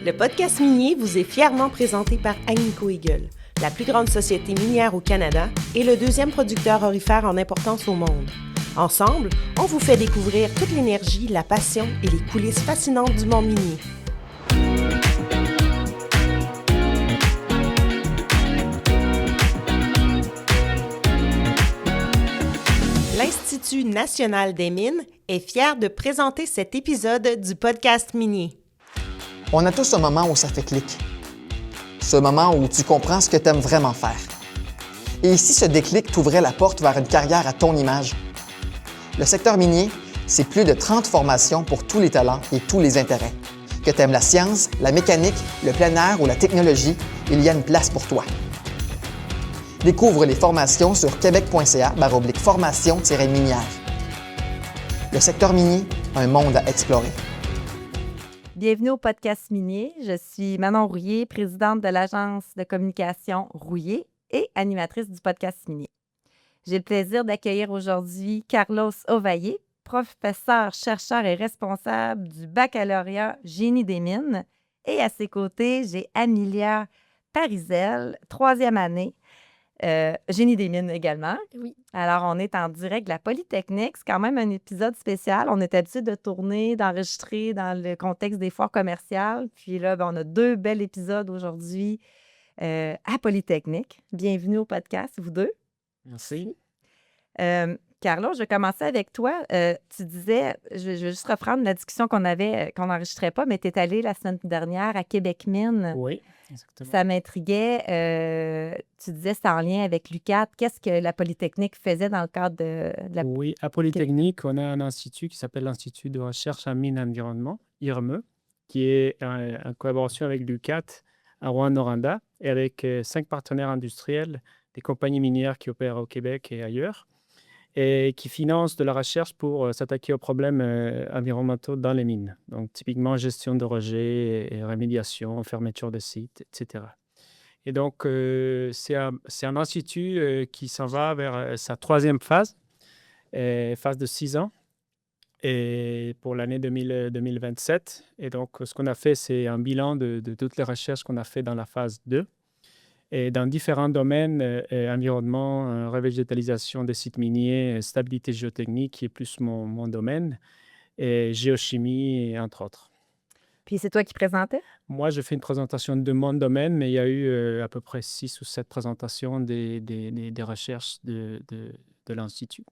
Le podcast minier vous est fièrement présenté par Agnico Eagle, la plus grande société minière au Canada et le deuxième producteur aurifère en importance au monde. Ensemble, on vous fait découvrir toute l'énergie, la passion et les coulisses fascinantes du monde minier. L'Institut national des mines est fier de présenter cet épisode du podcast minier. On a tous un moment où ça fait clic. Ce moment où tu comprends ce que tu aimes vraiment faire. Et si ce déclic t'ouvrait la porte vers une carrière à ton image? Le secteur minier, c'est plus de 30 formations pour tous les talents et tous les intérêts. Que tu aimes la science, la mécanique, le plein air ou la technologie, il y a une place pour toi. Découvre les formations sur québec.ca/formation-minière. Le secteur minier, un monde à explorer. Bienvenue au podcast minier. Je suis Manon Rouillé, présidente de l'agence de communication Rouillé et animatrice du podcast minier. J'ai le plaisir d'accueillir aujourd'hui Carlos Ovalle, professeur, chercheur et responsable du baccalauréat Génie des mines. Et à ses côtés, j'ai Amelia Parizel, 3e année, Génie des mines également. Oui. Alors, on est en direct de la Polytechnique. C'est quand même un épisode spécial. On est habitué de tourner, d'enregistrer dans le contexte des foires commerciales. Puis là, on a 2 bels épisodes aujourd'hui à Polytechnique. Bienvenue au podcast, vous deux. Merci. Carlo, je vais commencer avec toi. Tu disais, je vais juste reprendre la discussion qu'on n'enregistrait pas, mais tu es allé la semaine dernière à Québec Mines. Oui, exactement. Ça m'intriguait. Tu disais que c'était en lien avec l'UQAT. Qu'est-ce que la Polytechnique faisait dans le cadre de la... Oui, à Polytechnique, on a un institut qui s'appelle l'Institut de recherche en mines et environnement, IRME, qui est en collaboration avec l'UQAT à Rouyn-Noranda et avec 5 partenaires industriels, des compagnies minières qui opèrent au Québec et ailleurs, et qui financent de la recherche pour s'attaquer aux problèmes environnementaux dans les mines. Donc, typiquement, gestion de rejets, et rémédiation, fermeture de sites, etc. Et donc, c'est un institut qui s'en va vers sa 3e phase, phase de 6 ans, et pour l'année 2027. Et donc, ce qu'on a fait, c'est un bilan de toutes les recherches qu'on a fait dans la phase 2. Et dans différents domaines, environnement, revégétalisation des sites miniers, stabilité géotechnique, qui est plus mon domaine, et géochimie, entre autres. Puis c'est toi qui présentais? Moi, je fais une présentation de mon domaine, mais il y a eu à peu près 6 ou 7 présentations des recherches de l'Institut.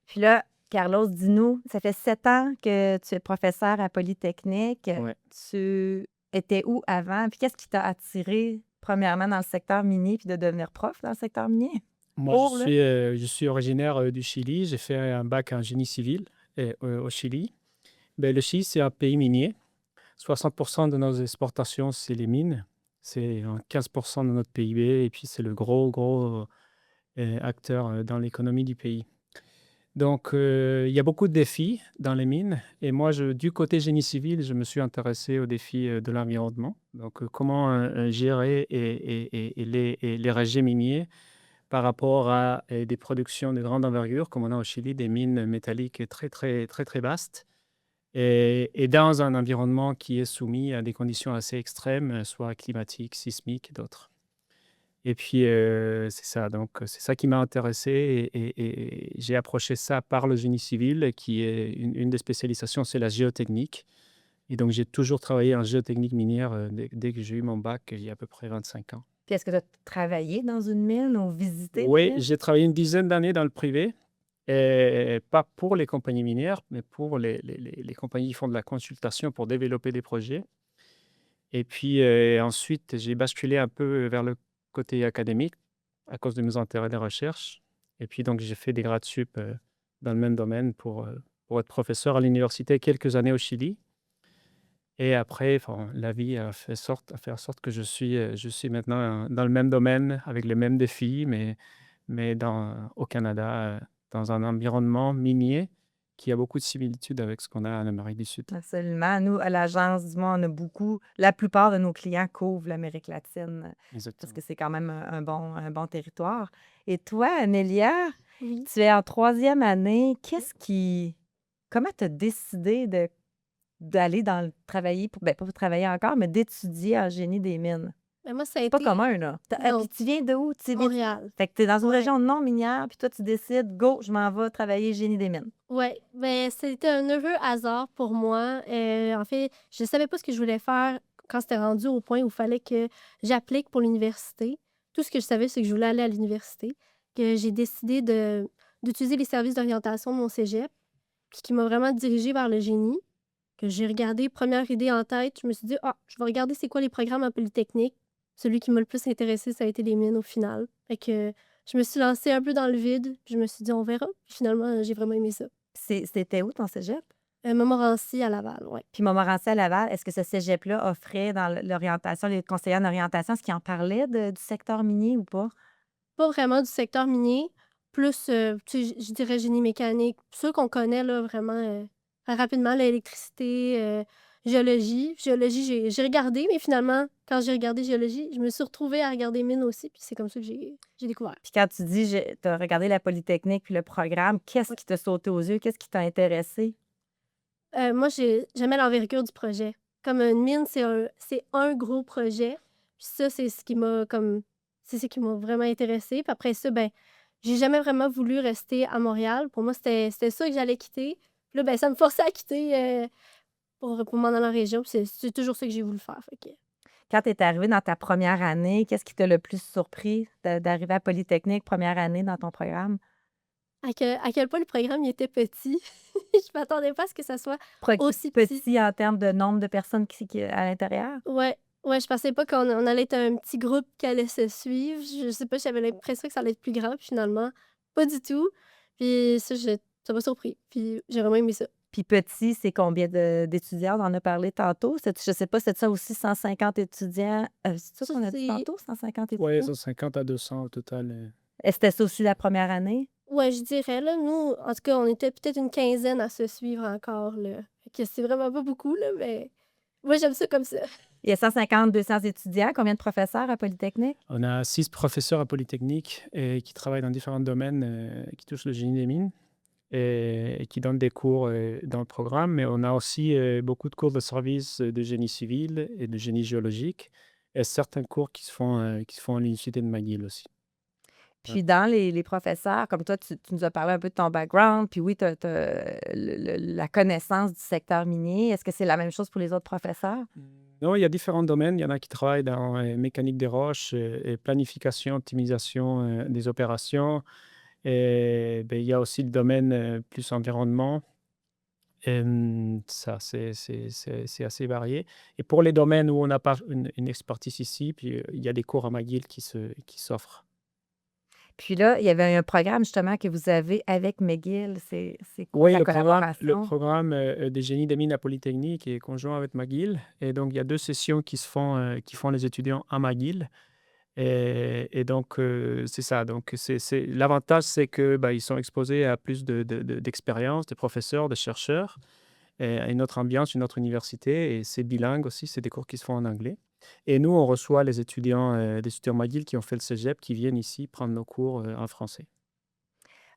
Puis là, Carlos, dis-nous, ça fait 7 ans que tu es professeur à Polytechnique. Ouais. Tu étais où avant? Puis qu'est-ce qui t'a attiré, premièrement, dans le secteur minier, puis de devenir prof dans le secteur minier? Moi, je suis originaire du Chili. J'ai fait un bac en génie civil au Chili. Le Chili, c'est un pays minier. 60% de nos exportations, c'est les mines. C'est 15% de notre PIB. Et puis, c'est le gros acteur dans l'économie du pays. Donc, il y a beaucoup de défis dans les mines. Et moi, du côté génie civil, je me suis intéressé aux défis de l'environnement. Donc, comment gérer les rejets miniers par rapport à des productions de grande envergure, comme on a au Chili, des mines métalliques très vastes, et dans un environnement qui est soumis à des conditions assez extrêmes, soit climatiques, sismiques et d'autres. Et puis, c'est ça. Donc, c'est ça qui m'a intéressé et j'ai approché ça par le génie civil, qui est une des spécialisations, c'est la géotechnique. Et donc, j'ai toujours travaillé en géotechnique minière dès que j'ai eu mon bac, il y a à peu près 25 ans. Puis est-ce que tu as travaillé dans une mine ou visité une Oui, mine? j'ai travaillé une dizaine d'années dans le privé, et pas pour les compagnies minières, mais pour les compagnies qui font de la consultation pour développer des projets. Et puis ensuite, j'ai basculé un peu vers le côté académique à cause de mes intérêts de recherche. Et puis donc, j'ai fait des grades sup dans le même domaine pour être professeur à l'université quelques années au Chili. Et après, la vie a fait en sorte que je suis maintenant dans le même domaine, avec les mêmes défis, mais au Canada, dans un environnement minier qui a beaucoup de similitudes avec ce qu'on a en Amérique du Sud. Absolument. Nous, à l'Agence du Monde, on a la plupart de nos clients couvrent l'Amérique latine parce Exactement. que c'est quand même un bon territoire. Et toi, Amélia, Oui. tu es en 3e année. Comment tu as décidé de d'aller travailler, pas pour travailler encore, mais d'étudier en génie des mines? Mais moi, ça a C'est pas été commun, là. non, Puis tu viens de où? Montréal. Fait que tu es dans une Ouais. région non minière, puis toi, tu décides, go, je m'en vais travailler génie des mines. Ouais, ben, c'était un heureux hasard pour moi. En fait, je savais pas ce que je voulais faire quand c'était rendu au point où il fallait que j'applique pour l'université. Tout ce que je savais, c'est que je voulais aller à l'université, que j'ai décidé d'utiliser les services d'orientation de mon cégep, puis qui m'a vraiment dirigée vers le génie, que j'ai regardé, première idée en tête, je me suis dit: «Ah, je vais regarder c'est quoi les programmes en polytechnique». Celui qui m'a le plus intéressé, ça a été les mines au final. Fait que je me suis lancée un peu dans le vide, puis je me suis dit: «On verra». Puis finalement, j'ai vraiment aimé ça. C'était où ton cégep? Montmorency à Laval, ouais. Puis Montmorency à Laval, est-ce que ce cégep-là offrait dans l'orientation, les conseillers en orientation, est-ce qu'ils en parlaient du secteur minier ou pas? Pas vraiment du secteur minier, plus, tu sais, je dirais génie mécanique, ceux qu'on connaît là vraiment, rapidement, l'électricité, géologie. Géologie, j'ai regardé, mais finalement, quand j'ai regardé géologie, je me suis retrouvée à regarder mines aussi, puis c'est comme ça que j'ai découvert. Puis quand tu dis, tu as regardé la Polytechnique puis le programme, qu'est-ce Ouais. qui t'a sauté aux yeux? Qu'est-ce qui t'a intéressé? Moi, j'aimais l'envergure du projet. Comme une mine, c'est un gros projet. Puis ça, c'est ce qui m'a vraiment intéressée. Puis après ça, ben, j'ai jamais vraiment voulu rester à Montréal. Pour moi, c'était ça que j'allais quitter. Puis là, ben, ça me forçait à quitter pour m'en aller en région. Puis c'est toujours ça que j'ai voulu faire. Fait que... Quand tu es arrivé dans ta première année, qu'est-ce qui t'a le plus surpris d'arriver à Polytechnique, première année dans ton programme? À quel point le programme il était petit. Je m'attendais pas à ce que ça soit aussi petit. Petit en termes de nombre de personnes à l'intérieur? Ouais, ouais, je pensais pas on allait être un petit groupe qui allait se suivre. Je sais pas, j'avais l'impression que ça allait être plus grand, puis finalement, pas du tout. Puis ça m'a surpris, puis j'ai vraiment aimé ça. Puis petit, c'est combien d'étudiants? On en a parlé tantôt. Je sais pas, c'est ça aussi 150 étudiants? C'est ça Ça, qu'on a dit c'est tantôt, 150 Oui, étudiants? 150 à 200 au total. Est-ce que c'était ça aussi la première année? Ouais, je dirais, là, nous, en tout cas, on était peut-être une quinzaine à se suivre encore, là. Fait que c'est vraiment pas beaucoup, là, mais moi, j'aime ça comme ça. Il y a 150, 200 étudiants. Combien de professeurs à Polytechnique? On a 6 professeurs à Polytechnique et qui travaillent dans différents domaines qui touchent le génie des mines et qui donnent des cours dans le programme. Mais on a aussi beaucoup de cours de service de génie civil et de génie géologique et certains cours qui se font à l'Université de McGill aussi. Puis dans les professeurs, comme toi, tu nous as parlé un peu de ton background, puis oui, tu as la connaissance du secteur minier. Est-ce que c'est la même chose pour les autres professeurs? Non, il y a différents domaines. Il y en a qui travaillent dans mécanique des roches et planification, optimisation des opérations. Et ben, il y a aussi le domaine plus environnement. Ça, c'est assez varié. Et pour les domaines où on n'a pas une expertise ici, puis il y a des cours à McGill qui s'offrent. Puis là, il y avait un programme justement que vous avez avec McGill. C'est quoi Oui, la le collaboration? programme des génies des mines à Polytechnique est conjoint avec McGill. Et donc, il y a 2 sessions qui font les étudiants à McGill. Et donc, c'est ça. Donc, l'avantage, c'est que ils sont exposés à plus d'expérience, de professeurs, de chercheurs, et à une autre ambiance, une autre université. Et c'est bilingue aussi, c'est des cours qui se font en anglais. Et nous, on reçoit les étudiants McGill qui ont fait le cégep, qui viennent ici prendre nos cours en français.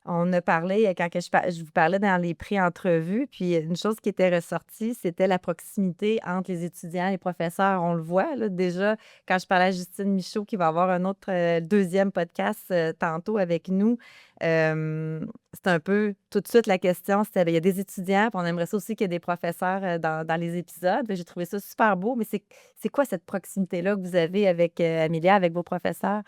On a parlé, quand je vous parlais dans les pré-entrevues, puis une chose qui était ressortie, c'était la proximité entre les étudiants et les professeurs. On le voit, là, déjà, quand je parlais à Justine Michaud, qui va avoir un autre deuxième podcast tantôt avec nous, c'est un peu tout de suite la question, c'était, il y a des étudiants, puis on aimerait ça aussi qu'il y ait des professeurs dans les épisodes. J'ai trouvé ça super beau, mais c'est quoi cette proximité-là que vous avez avec Amélia, avec vos professeurs?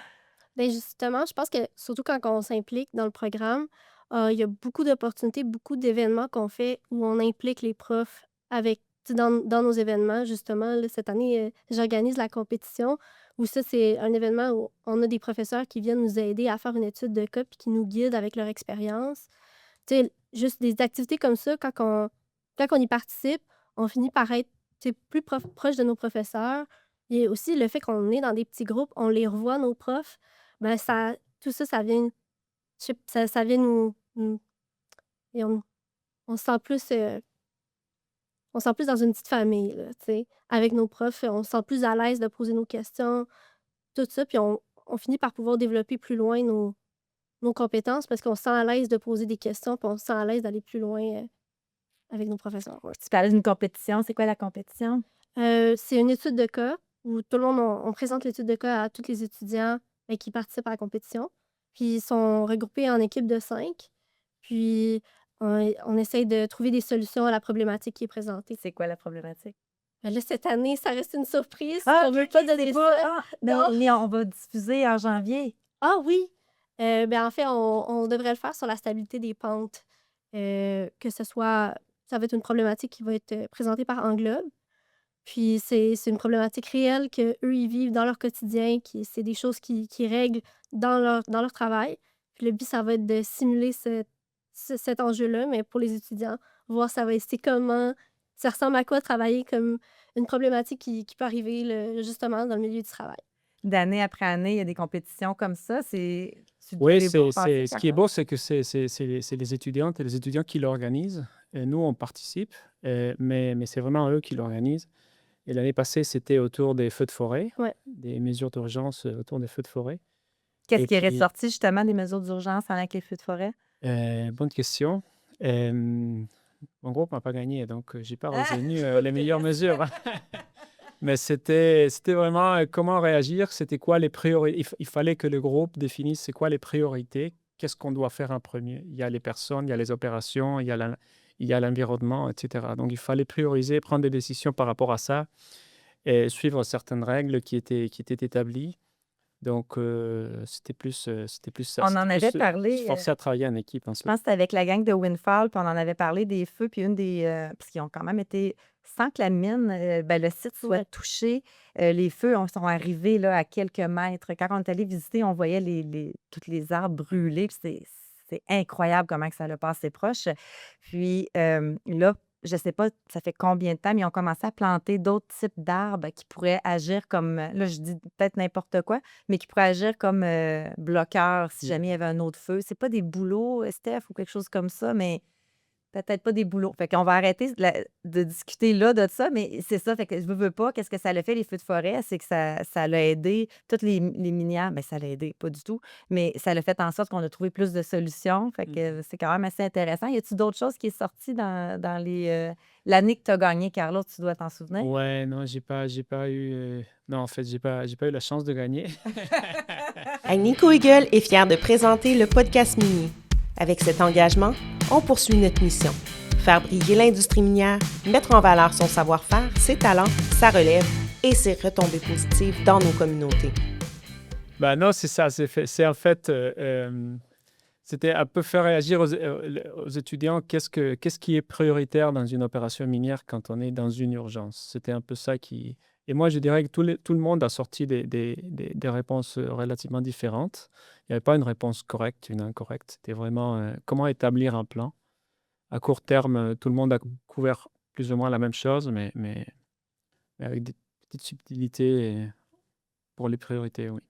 Bien, justement, je pense que surtout quand on s'implique dans le programme, il y a beaucoup d'opportunités, beaucoup d'événements qu'on fait où on implique les profs avec tu sais, dans nos événements. Justement, là, cette année, j'organise la compétition où ça, c'est un événement où on a des professeurs qui viennent nous aider à faire une étude de cas puis qui nous guident avec leur expérience. Tu sais, juste des activités comme ça, quand on y participe, on finit par être tu sais, plus proche de nos professeurs. Et aussi le fait qu'on est dans des petits groupes, on les revoit, nos profs. Ben tout ça, ça vient je sais ça vient nous et on se sent plus, on se sent plus dans une petite famille, là, tu sais. Avec nos profs, on se sent plus à l'aise de poser nos questions, tout ça, puis on finit par pouvoir développer plus loin nos compétences parce qu'on se sent à l'aise de poser des questions, puis on se sent à l'aise d'aller plus loin, avec nos professeurs. Ouais. Tu parlais d'une compétition. C'est quoi la compétition? C'est une étude de cas où tout le monde, on présente l'étude de cas à tous les étudiants qui participent à la compétition. Puis ils sont regroupés en équipes de 5. Puis on essaye de trouver des solutions à la problématique qui est présentée. C'est quoi la problématique? Là, cette année, ça reste une surprise. Ah, On ne veut pas donner ça. non, Non. mais on va diffuser en janvier. Ah oui! En fait, on devrait le faire sur la stabilité des pentes. Que ce soit... Ça va être une problématique qui va être présentée par Englobe. Puis c'est une problématique réelle qu'eux, ils vivent dans leur quotidien, c'est des choses qui règlent dans leur travail. Puis le but, ça va être de simuler cet enjeu-là, mais pour les étudiants, voir c'est comment, ça ressemble à quoi travailler comme une problématique qui peut arriver justement dans le milieu du travail. D'année après année, il y a des compétitions comme ça. Oui, ce qui est beau, c'est que c'est les étudiantes et les étudiants qui l'organisent. Et nous, on participe, mais c'est vraiment eux qui l'organisent. Et l'année passée, c'était autour des feux de forêt, Ouais. des mesures d'urgence autour des feux de forêt. Qu'est-ce Et qui est puis- ressorti justement des mesures d'urgence avec les feux de forêt? Bonne question. Mon groupe n'a pas gagné, donc je n'ai pas retenu les meilleures mesures. Mais c'était vraiment comment réagir, c'était quoi les priorités. Il fallait que le groupe définisse c'est quoi les priorités, qu'est-ce qu'on doit faire en premier. Il y a les personnes, il y a les opérations, il y a l'environnement, etc. Donc il fallait prioriser, prendre des décisions par rapport à ça et suivre certaines règles qui étaient établies. Donc c'était plus ça. On C'était en plus avait parlé. se forcer à travailler en équipe Je ensuite. pense que c'était avec la gang de Windfall, puis on en avait parlé des feux, puis une des... parce qu'ils ont quand même été... Sans que la mine, le site soit Ouais. touché, les feux sont arrivés là, à quelques mètres. Quand on est allé visiter, on voyait tous les arbres brûlés, puis c'est incroyable comment que ça a passé proche. Puis là, je ne sais pas, ça fait combien de temps, mais ils ont commencé à planter d'autres types d'arbres qui pourraient agir comme, là, je dis peut-être n'importe quoi, mais qui pourraient agir comme bloqueurs si jamais il y avait un autre feu. C'est pas des bouleaux, Steph, ou quelque chose comme ça, mais peut-être pas des bouleaux. Fait qu'on va arrêter de discuter là de ça, mais c'est ça. Fait que je veux pas. Qu'est-ce que ça l'a fait, les feux de forêt? C'est que ça l'a aidé. Toutes les minières, bien, ça l'a aidé, pas du tout. Mais ça l'a fait en sorte qu'on a trouvé plus de solutions. Fait que c'est quand même assez intéressant. Y a-tu d'autres choses qui est sorti dans l'année que tu as gagné, Carlo? Tu dois t'en souvenir? Ouais, non, j'ai pas eu. Non, en fait, j'ai pas eu la chance de gagner. Agnico Eagle est fier de présenter le podcast minier. Avec cet engagement, on poursuit notre mission. Faire briller l'industrie minière, mettre en valeur son savoir-faire, ses talents, sa relève et ses retombées positives dans nos communautés. Ben non, c'est ça. C'est en fait, c'était un peu faire réagir aux étudiants. Qu'est-ce qui est prioritaire dans une opération minière quand on est dans une urgence? C'était un peu ça qui... Et moi, je dirais que tout le monde a sorti des réponses relativement différentes. Il n'y avait pas une réponse correcte, une incorrecte. C'était vraiment comment établir un plan. À court terme, tout le monde a couvert plus ou moins la même chose, mais avec des petites subtilités pour les priorités, oui.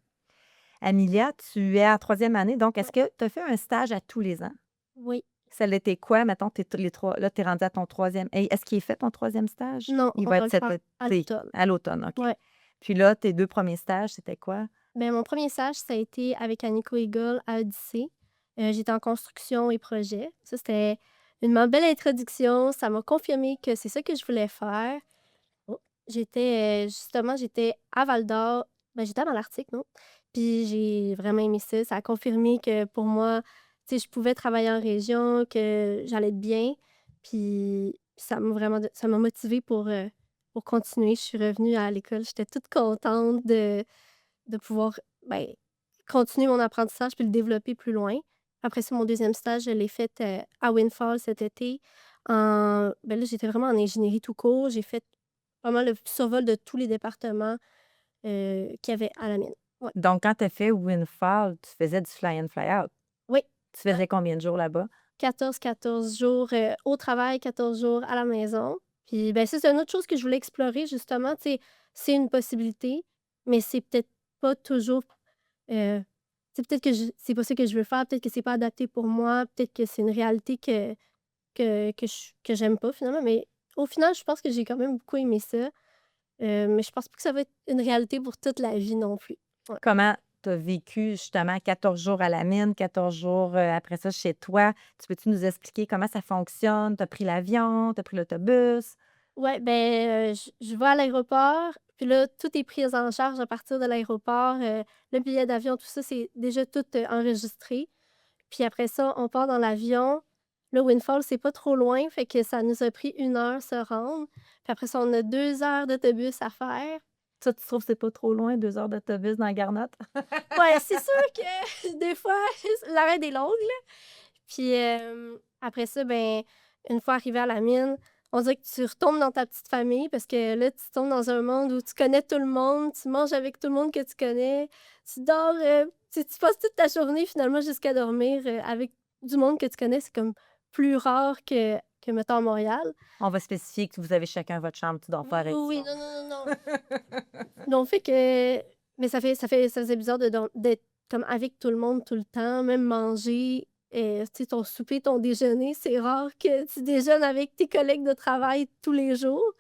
Amelia, tu es en 3e année, donc est-ce que tu as fait un stage à tous les ans? Oui. Ça l'était quoi? Mettons, là, tu es rendu à ton 3e. Est-ce qu'il est fait ton 3e stage? Non, Il on va va être le faire à été. l'automne. À l'automne, OK. Ouais. Puis là, tes 2 premiers stages, c'était quoi? Mon premier stage, ça a été avec Agnico Eagle à Odyssée. J'étais en construction et projet. Ça, c'était une belle introduction. Ça m'a confirmé que c'est ça que je voulais faire. Oh, j'étais à Val-d'Or. J'étais à Malartic, non? Puis j'ai vraiment aimé ça. Ça a confirmé que pour moi, tu sais, je pouvais travailler en région, que j'allais être bien. Puis ça m'a motivée pour continuer. Je suis revenue à l'école. J'étais toute contente de pouvoir continuer mon apprentissage puis le développer plus loin. Après ça, mon 2e stage, je l'ai fait à Windfall cet été. Là, j'étais vraiment en ingénierie tout court. J'ai fait vraiment le survol de tous les départements qu'il y avait à la mine. Ouais. Donc, quand tu as fait Windfall, tu faisais du fly-in, fly-out. Oui. Tu faisais combien de jours là-bas? 14 jours au travail, 14 jours à la maison. Puis, ça, c'est une autre chose que je voulais explorer, justement. Tu sais, c'est une possibilité, mais c'est peut-être pas toujours... c'est peut-être que c'est pas ça que je veux faire, peut-être que c'est pas adapté pour moi, peut-être que c'est une réalité que j'aime pas, finalement. Mais au final, je pense que j'ai quand même beaucoup aimé ça. Mais je pense pas que ça va être une réalité pour toute la vie non plus. Comment tu as vécu justement 14 jours à la mine, 14 jours après ça chez toi. Tu peux-tu nous expliquer comment ça fonctionne? Tu as pris l'avion, tu as pris l'autobus? Ouais, ben, je vais à l'aéroport, puis là, tout est pris en charge à partir de l'aéroport. Le billet d'avion, tout ça, c'est déjà tout enregistré. Puis après ça, on part dans l'avion. Le Windfall, c'est pas trop loin, fait que ça nous a pris 1 heure se rendre. Puis après ça, on a 2 heures d'autobus à faire. Ça, tu trouves que c'est pas trop loin, 2 heures d'autobus dans la Garnotte? Ouais, c'est sûr que des fois, l'arrêt est longue, là. Puis après ça, ben, une fois arrivé à la mine, on dirait que tu retombes dans ta petite famille parce que là, tu tombes dans un monde où tu connais tout le monde, tu manges avec tout le monde que tu connais, tu dors, tu passes toute ta journée finalement jusqu'à dormir avec du monde que tu connais. C'est comme plus rare que mettons, à Montréal. On va spécifier que vous avez chacun votre chambre, tu dors pas avec Oui, ça. non, non, non, non. Donc, fait que. Mais ça faisait bizarre d'être comme avec tout le monde tout le temps, même manger. Tu sais, ton souper, ton déjeuner, c'est rare que tu déjeunes avec tes collègues de travail tous les jours.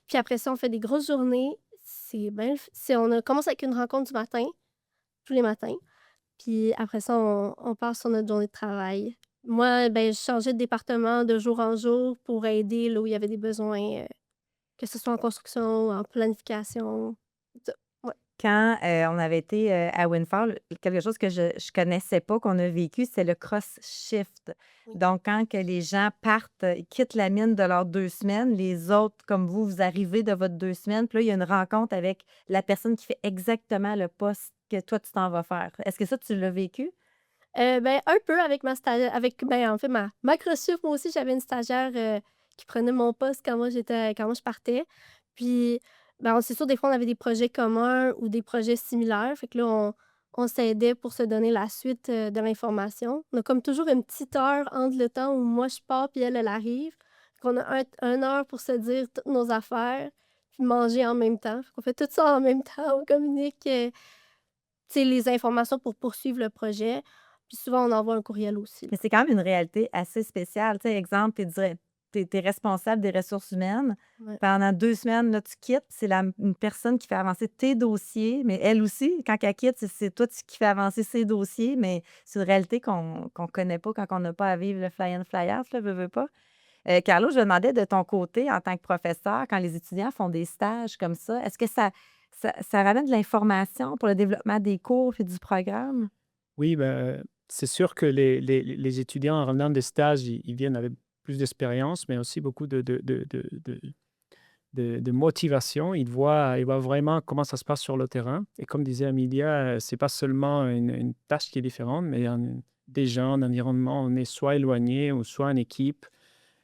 Puis après ça, on fait des grosses journées. On commence avec une rencontre du matin, tous les matins. Puis après ça, on part sur notre journée de travail. Moi, ben, je changeais de département de jour en jour pour aider là où il y avait des besoins, que ce soit en construction, en planification. Ça. Ouais. Quand on avait été à Windfall, quelque chose que je ne connaissais pas, qu'on a vécu, c'est le cross-shift. Oui. Donc, quand que les gens partent, ils quittent la mine de leurs 2 semaines, les autres, comme vous arrivez de votre 2 semaines, puis là, il y a une rencontre avec la personne qui fait exactement le poste que toi, tu t'en vas faire. Est-ce que ça, tu l'as vécu? Ben, un peu avec ma stagiaire, en fait, ma cross-shift, moi aussi, j'avais une stagiaire qui prenait mon poste quand moi je partais. Puis, ben, c'est sûr, des fois, on avait des projets communs ou des projets similaires. Fait que là, on s'aidait pour se donner la suite de l'information. On a comme toujours une petite heure entre le temps où moi, je pars puis elle arrive. Fait qu'on a 1 heure pour se dire toutes nos affaires puis manger en même temps. Fait qu'on fait tout ça en même temps. On communique, tu sais, les informations pour poursuivre le projet. Puis souvent, on envoie un courriel aussi. Mais c'est quand même une réalité assez spéciale. Tu sais, exemple, tu es responsable des ressources humaines. Ouais. Pendant 2 semaines, là, tu quittes. C'est une personne qui fait avancer tes dossiers. Mais elle aussi, quand elle quitte, c'est toi qui fais avancer ses dossiers. Mais c'est une réalité qu'on ne connaît pas quand on n'a pas à vivre le fly-in, fly-out, là, veux pas. Carlo, je me demandais de ton côté, en tant que professeur, quand les étudiants font des stages comme ça, est-ce que ça ramène de l'information pour le développement des cours et du programme? Oui, ben, c'est sûr que les étudiants en revenant des stages, ils viennent avec plus d'expérience, mais aussi beaucoup de motivation. Ils voient vraiment comment ça se passe sur le terrain. Et comme disait Amelia, c'est pas seulement une tâche qui est différente, mais des gens, un environnement, on est soit éloigné ou soit en équipe,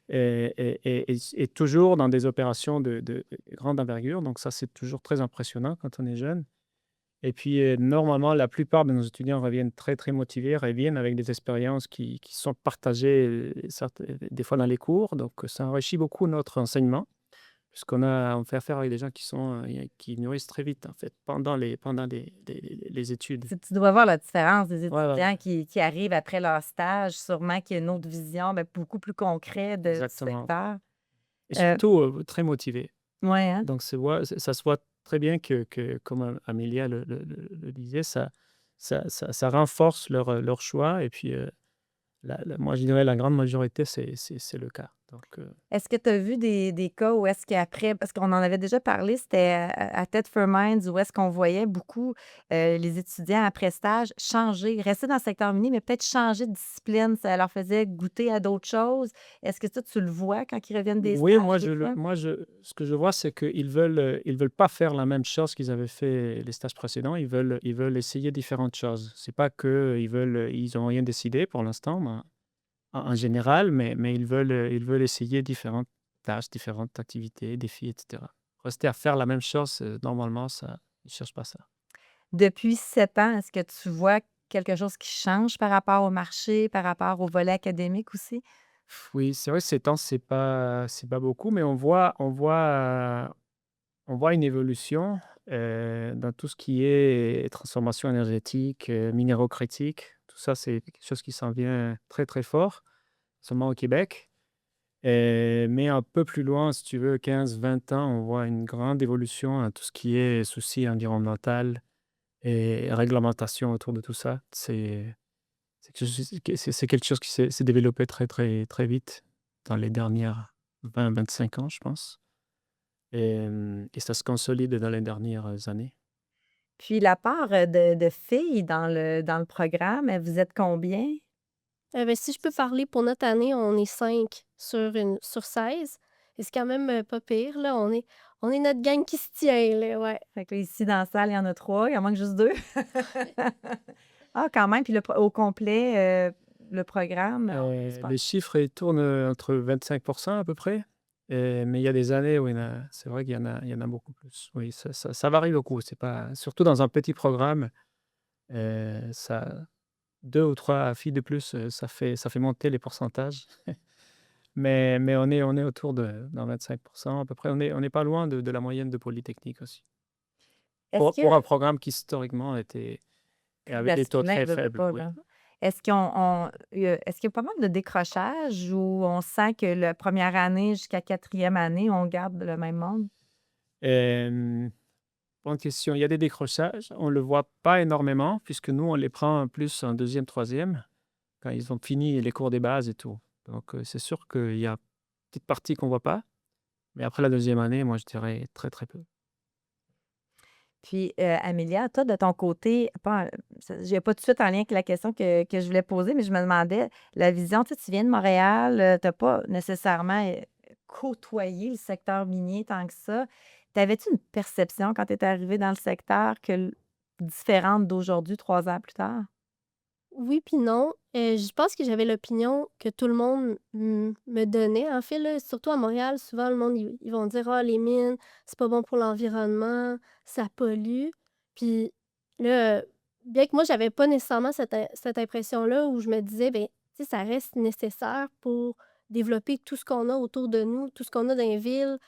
et toujours dans des opérations de grande envergure. Donc ça, c'est toujours très impressionnant quand on est jeune. Et puis, normalement, la plupart de nos étudiants reviennent très, très motivés, reviennent avec des expériences qui sont partagées, des fois dans les cours. Donc, ça enrichit beaucoup notre enseignement, on fait affaire avec des gens qui mûrissent très vite, en fait, pendant les études. Tu dois voir la différence des Ouais, ouais, étudiants qui arrivent après leur stage, sûrement qu'il y a une autre vision, mais beaucoup plus concrète du exactement. secteur. Et Euh, surtout, très motivés. Oui, hein? Donc, ça se voit très bien que comme Amélia le disait, ça renforce leur choix. Et puis, moi, je dirais la grande majorité, c'est le cas. Donc, Est-ce que tu as vu des cas où est-ce qu'après, parce qu'on en avait déjà parlé, c'était à Thetford Mines, où est-ce qu'on voyait beaucoup les étudiants après stage changer, rester dans le secteur minier, mais peut-être changer de discipline, ça leur faisait goûter à d'autres choses. Est-ce que ça, tu le vois quand ils reviennent des oui, stages des fois? ce que je vois, c'est qu'ils veulent pas faire la même chose qu'ils avaient fait les stages précédents. Ils veulent essayer différentes choses. C'est pas que ils ont rien décidé pour l'instant, en général, mais ils veulent essayer différentes tâches, différentes activités, défis, etc. Rester à faire la même chose, normalement, ils cherchent pas ça. Depuis 7 ans, est-ce que tu vois quelque chose qui change par rapport au marché, par rapport au volet académique aussi? Oui, c'est vrai que ces temps, c'est pas beaucoup, mais on voit une évolution dans tout ce qui est transformation énergétique, minéraux critiques. Tout ça, c'est quelque chose qui s'en vient très, très fort, seulement au Québec. Mais un peu plus loin, si tu veux, 15, 20 ans, on voit une grande évolution à tout ce qui est souci environnemental, et réglementation autour de tout ça. C'est quelque chose qui s'est développé très, très, très vite dans les dernières 20-25 ans, je pense. Et ça se consolide dans les dernières années. Puis la part de filles dans le programme, vous êtes combien? Si je peux parler pour notre année, on est 5 sur 16 et c'est quand même, pas pire là. On est notre gang qui se tient là, ouais. Fait que là, ici, dans la salle, il y en a 3, il en manque juste 2. Ah, quand même, puis au complet, le programme, c'est pas Les chiffres, ils tournent entre 25% à peu près. Mais il y a des années où c'est vrai qu'il y en a beaucoup plus. Oui, ça varie beaucoup. C'est pas, surtout dans un petit programme, ça, 2 ou 3 filles de plus, ça fait monter les pourcentages. Mais on est autour dans 25% à peu près. On n'est pas loin de la moyenne de Polytechnique aussi. Est-ce Pour un que programme qui historiquement avait des taux masculin, très veut faibles. pas, Oui. là. Est-ce qu'il y a pas mal de décrochage où on sent que la première année jusqu'à 4e année, on garde le même monde? Euh, Bonne question. Il y a des décrochages. On ne le voit pas énormément, puisque nous, on les prend plus en deuxième, troisième, quand ils ont fini les cours des bases et tout. Donc, c'est sûr qu'il y a une petite partie qu'on ne voit pas. Mais après la deuxième année, moi, je dirais très, très peu. Puis, Amélia, toi, de ton côté, je n'ai pas tout de suite en lien avec la question que je voulais poser, mais je me demandais, la vision, tu viens de Montréal, tu n'as pas nécessairement côtoyé le secteur minier tant que ça. T'avais-tu une perception quand tu étais arrivée dans le secteur différente d'aujourd'hui, 3 ans plus tard? Oui puis non. Je pense que j'avais l'opinion que tout le monde me donnait. En fait, là, surtout à Montréal, souvent, le monde, ils vont dire: «Ah, les mines, c'est pas bon pour l'environnement, ça pollue». Puis là, bien que moi, j'avais pas nécessairement cette impression-là où je me disais: «Ben, tu sais, ça reste nécessaire pour développer tout ce qu'on a autour de nous, tout ce qu'on a dans les villes».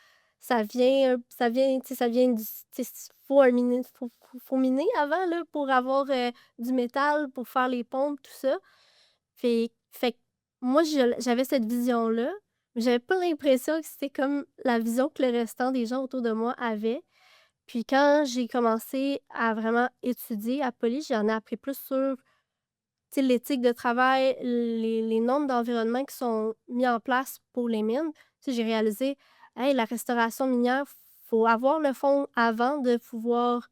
Tu sais, ça vient du tu sais, faut miner avant, là, pour avoir, du métal, pour faire les pompes, tout ça. Fait que moi, j'avais cette vision-là, mais j'avais pas l'impression que c'était comme la vision que le restant des gens autour de moi avaient. Puis quand j'ai commencé à vraiment étudier à Poly, j'en ai appris plus sur, tu sais, l'éthique de travail, les normes d'environnement qui sont mis en place pour les mines. Tu sais, j'ai réalisé, hey, la restauration minière, faut avoir le fond avant de pouvoir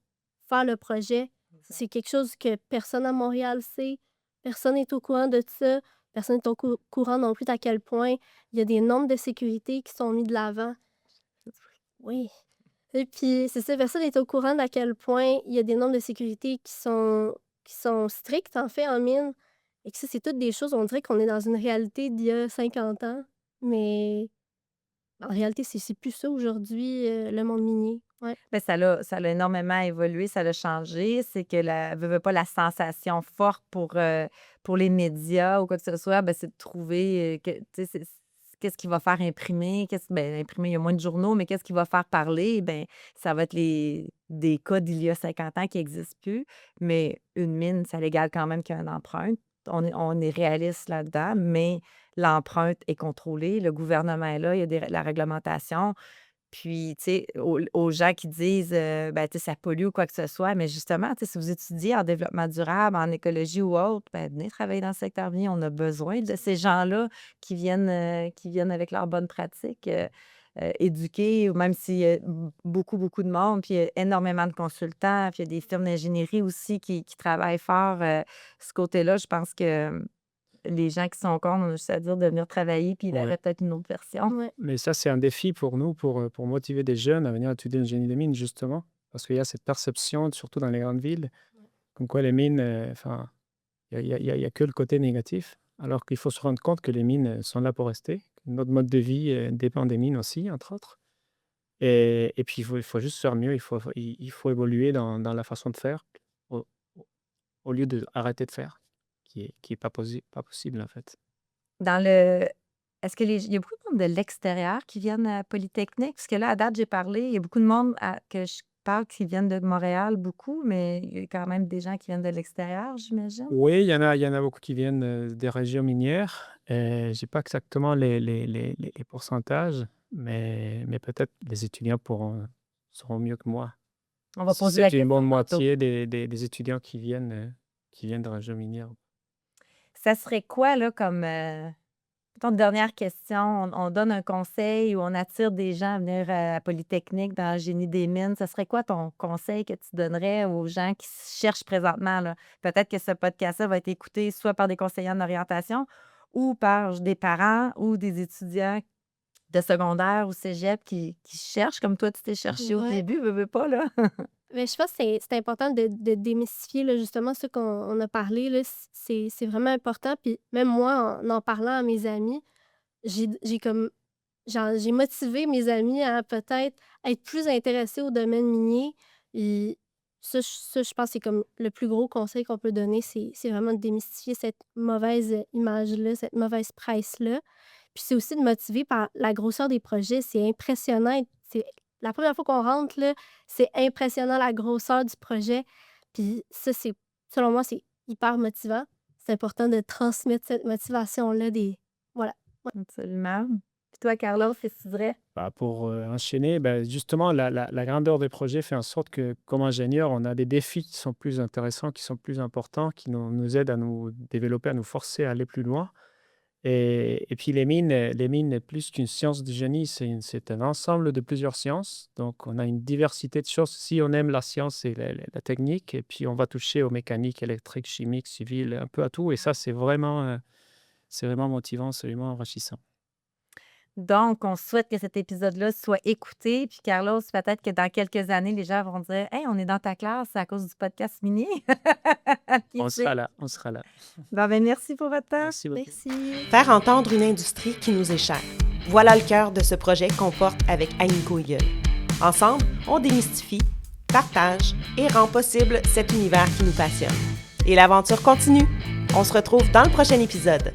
faire le projet. C'est quelque chose que personne à Montréal sait. Personne n'est au courant de ça. Personne n'est au courant non plus d'à quel point il y a des normes de sécurité qui sont mis de l'avant. Oui. Et puis, c'est ça, personne n'est au courant d'à quel point il y a des normes de sécurité qui sont strictes, en fait, en mine. Et que ça, c'est toutes des choses, on dirait qu'on est dans une réalité d'il y a 50 ans. Mais en réalité, c'est plus ça aujourd'hui, le monde minier. Ouais. Bien, ça l'a énormément évolué, ça l'a changé. C'est que veux pas, la sensation forte pour les médias ou quoi que ce soit, ben, c'est de trouver tu sais, qu'est-ce qui va faire imprimer. Imprimer, il y a moins de journaux, mais qu'est-ce qui va faire parler? Ben, ça va être des cas d'il y a 50 ans qui n'existent plus. Mais une mine, ça l'égale quand même qu'une empreinte. On est réaliste là-dedans, mais l'empreinte est contrôlée. Le gouvernement est là, il y a la réglementation. Puis, tu sais, aux gens qui disent, ben, tu sais, ça pollue ou quoi que ce soit, mais justement, tu sais, si vous étudiez en développement durable, en écologie ou autre, ben, venez travailler dans le secteur minier. On a besoin de ces gens-là qui viennent avec leurs bonnes pratiques, éduquer, ou même s'il y a beaucoup, beaucoup de monde, puis il y a énormément de consultants, puis il y a des firmes d'ingénierie aussi qui travaillent fort, ce côté-là. Je pense que les gens qui sont contre, on a juste à dire de venir travailler, puis il y Ouais. aurait peut-être une autre version. Ouais. Mais ça, c'est un défi pour nous, pour motiver des jeunes à venir étudier le génie des mines, justement. Parce qu'il y a cette perception, surtout dans les grandes villes, comme quoi les mines, enfin, il y a que le côté négatif. Alors qu'il faut se rendre compte que les mines sont là pour rester. Notre mode de vie dépend des mines aussi, entre autres. Et puis, il faut juste faire mieux. Il faut évoluer dans la façon de faire au, au lieu d'arrêter de faire, qui est pas possible, en fait. Dans le Est-ce que il y a beaucoup de monde de l'extérieur qui viennent à Polytechnique? Parce que là, à date, j'ai parlé, il y a beaucoup de monde que je parle qui viennent de Montréal, beaucoup, mais il y a quand même des gens qui viennent de l'extérieur, j'imagine? Oui, il y en a beaucoup qui viennent des régions minières. Je n'ai pas exactement les pourcentages, mais peut-être les étudiants sauront mieux que moi. On va poser la C'est une question bonne tantôt. moitié des étudiants qui viennent de la région minière. Ça serait quoi, là, comme... mettons, dernière question, on donne un conseil ou on attire des gens à venir à la Polytechnique dans le génie des mines. Ça serait quoi ton conseil que tu donnerais aux gens qui se cherchent présentement, là? Peut-être que ce podcast-là va être écouté soit par des conseillers en orientation ou par des parents ou des étudiants de secondaire ou cégep qui cherchent, comme toi, tu t'es cherché au Ouais. début, veux pas, là. Mais je pense que c'est important de démystifier, là, justement, ce qu'on a parlé, là, c'est vraiment important. Puis même moi, en parlant à mes amis, j'ai comme j'ai motivé mes amis à peut-être être plus intéressés au domaine minier. Et ça, je pense que c'est comme le plus gros conseil qu'on peut donner, c'est vraiment de démystifier cette mauvaise image-là, cette mauvaise presse-là. Puis c'est aussi de motiver par la grosseur des projets. C'est impressionnant. C'est la première fois qu'on rentre, là, c'est impressionnant la grosseur du projet. Puis ça, selon moi, c'est hyper motivant. C'est important de transmettre cette motivation-là Voilà. Absolument. Puis toi, Carlos, qu'est-ce que tu dirais? Pour enchaîner, justement, la grandeur des projets fait en sorte que, comme ingénieur, on a des défis qui sont plus intéressants, qui sont plus importants, qui nous aident à nous développer, à nous forcer à aller plus loin. Et puis les mines, plus qu'une science du génie, c'est un ensemble de plusieurs sciences. Donc, on a une diversité de choses. Si on aime la science et la technique, et puis on va toucher aux mécaniques, électriques, chimiques, civiles, un peu à tout. Et ça, c'est vraiment motivant, c'est vraiment enrichissant. Donc, on souhaite que cet épisode-là soit écouté. Puis, Carlos, peut-être que dans quelques années, les gens vont dire Hey, on est dans ta classe à cause du podcast minier. Qui On sait? sera là, on sera là. Bon, ben, merci pour votre temps. Merci beaucoup. Merci. Faire entendre une industrie qui nous est chère. Voilà le cœur de ce projet qu'on porte avec Agnico Eagle. Ensemble, on démystifie, partage et rend possible cet univers qui nous passionne. Et l'aventure continue. On se retrouve dans le prochain épisode.